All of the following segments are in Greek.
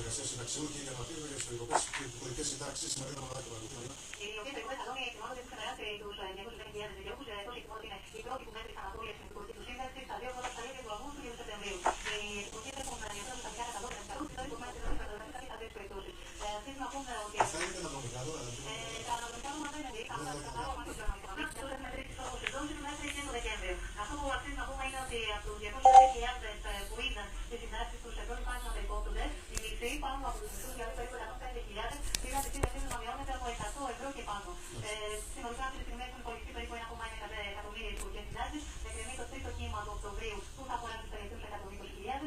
εργασία συνταξιούχοι για μαθήματα για τι περικοπέ και υπουργικέ συντάξει στην Μαρίνα Μανδάκη Παγκοσμίου. Οι οποίε περικοπέ αγώνε θυμώνονται έχουν ξεπεράσει του 210.000 δικαιούχου. Τόσο εκτιμώ ότι είναι οι πρώτοι που μέτρησαν απώλειε στην υπουργική του σύνταξη στα δύο πρώτα στάδια του Αυγούστου και του Σεπτεμβρίου. Οι υπουργοί έχουν διαθέσει στατικά κατά 100% και δεν μπορούν να συνεχίσουν σε αυτέ τι περιπτώσει. Θέλουμε να πούμε ότι. Αυτά είναι τα αναδρομικά τώρα. Τα αναδρομικά δώματα δεν είναι δικά μα. Θα τα πάρουμε στο οικονομικό. Αυτέ τι μετρήσει όπω συντόμουν μέχρι και το Δεκέμβριο. Αυτό που αξίζει να πούμε είναι ότι από του 210.000 που είναι στι συντάξει του σε πρώτη φάση να περικόπτονται, οι μισθοί πάνω από του μισθού, δηλαδή περίπου 105.000, πήγαν τη σύνταξη να μειώνεται από 100 ευρώ και πάνω. Συνολικά αυτή τη στιγμή έχουν υπολογιστεί περίπου 1,1 εκατομμύρια υπουργικέ συντάξει. Εκκρεμεί το τρίτο κύμα του Οκτωβρίου που θα αφορά του τελευταίου 120.000.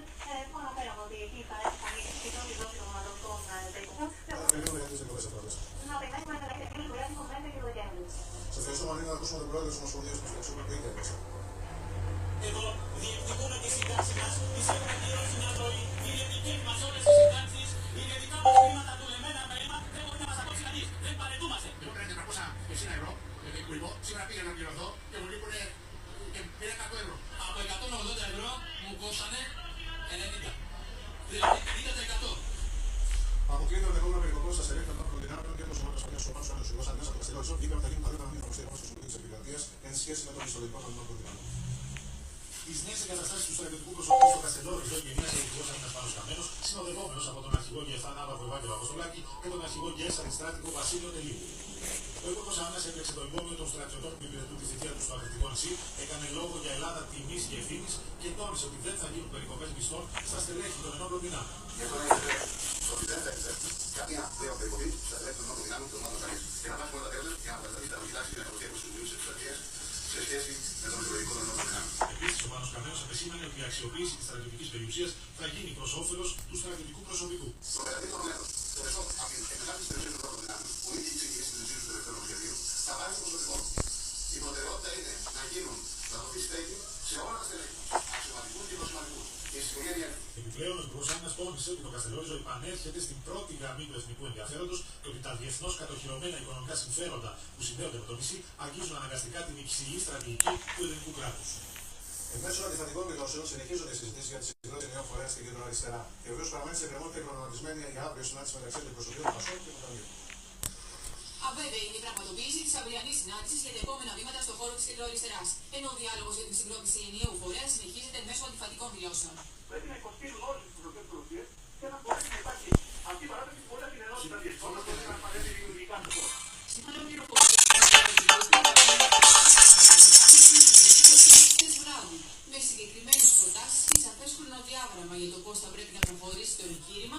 Που αναφέραμε ότι εκεί θα έχει κάνει η πρώτη δόση των αναδρομικών περικοπών. Να περιμένουμε να έχει τελειώσει το γράφημα μέχρι και το Δεκέμβριο. Σα ευχαριστώ, Μαρίνα, να ακούσουμε τον πρόεδρο τη Ομοσπονδία του Συνταξιούχων που είχε μέσα. Εδώ διεκδικούμε τη σύνταξη μας, τις έχουμε πληρώσει μια ζωή, είναι δικές μας όλες οι συντάξεις, είναι δικά μας χρήματα του εμένα μέλημα, δεν μπορεί να μας ακούσει κανείς, δεν παρετούμαστε. Εγώ πήρα 460 ευρώ, που λοιπόν σήμερα πήγα να πληρωθώ και μου λείπουν και πήρα 100 ευρώ. Από 180 ευρώ μου κόψανε 90, δηλαδή 50%. Αποκλείται ο ενδεχόμενο περικοπών στα σελίδα των προδυνάμεων και των σωματών σωμάτων στο Ανοσυγό Αντένα από τα Στελότσο. Είπαμε θα γίνουν τα 10 μήνυμα στο στήριο τη Ομοσπονδία τη Επικρατεία εν σχέση με τον ιστολογικό των προδυνάμεων. Τι νέες εγκαταστάσεις του στρατιωτικού προσωπικού στο Καστελόριζο και μια ειδικό άμυνα Πάνος Καμένος, συνοδευόμενος από τον αρχηγό Γεφθά Ναύαρχο Ευάγγελο Αποστολάκη και τον αρχηγό Γκέσα Αριστράτικο Βασίλειο Τελείου. Ο Υπουργός Άμυνας έπαιξε το υπόμνημα των στρατιωτών που υπηρετούν τη θητεία του στο Αγριτικό νησί, έκανε λόγο για Ελλάδα τιμής και ευθύνης και τόνισε ότι δεν θα γίνουν περικοπές μισθών στα στελέχη των ενόπλων δυνάμεων. Γι' αυτό είναι ότι δεν θα existεί καμία πλέον περικοπή στα στελέχη των ενόπλων δυνάμεων των ομάδων κανείς. Και να βάσουμε όλα τα τέλη για να παρασταθεί τα λογικά και να αποτελέσει του Συμβουλίου τη Επικρατεία σε σχέση με τον λογικό των ενόπλων δυνάμεων. Επίσης, ο Πάνος Καμένος επεσήμανε ότι η αξιοποίηση της στρατιωτικής περιουσίας θα γίνει προς όφελος του στρατιωτικού προσωπικού. Στο μεγαλύτερο μέρος των εσόδων από την εκμετάλλευση της περιουσίας των ενόπλων δυνάμεων, που ήδη έχει ξεκινήσει την ουσία του τελευταίου νομοσχεδίου, θα πάρει το προσωπικό. Η προτεραιότητα είναι να γίνουν, να δοθεί στέγη σε όλα τα στελέχη, αξιωματικούς και προσωματικούς. Επιπλέον, ο Υπουργός Άμυνας τόνισε ότι το Καστελόριζο επανέρχεται στην πρώτη γραμμή του εθνικού ενδιαφέροντος και ότι τα διεθνώς κατοχυρωμένα οικονομικά συμφέροντα που συνδέονται με το νησί αγγίζουν αναγκαστικά την υψηλή στρατηγική του ελληνικού κράτους. Εν μέσω αντιφατικών δηλώσεων συνεχίζονται οι συζητήσεις για τη συγκρότηση νέων φορέων στην κεντροαριστερά. Και βεβαίως παραμένει σε εκκρεμότητα και προγραμματισμένη για αύριο συνάντηση μεταξύ αντιπροσωπείων των Πασών και των Ταμείων. Αβέβαιη είναι η πραγματοποίηση τη αυριανή συνάντηση για τα επόμενα βήματα στον χώρο τη κεντροαριστερά. Ενώ ο διάλογο για την συγκρότηση ενιαίου φορέα συνεχίζεται μέσω αντιφατικών δηλώσεων. Πρέπει να υποστηρίζουν όλε τι προσωπικέ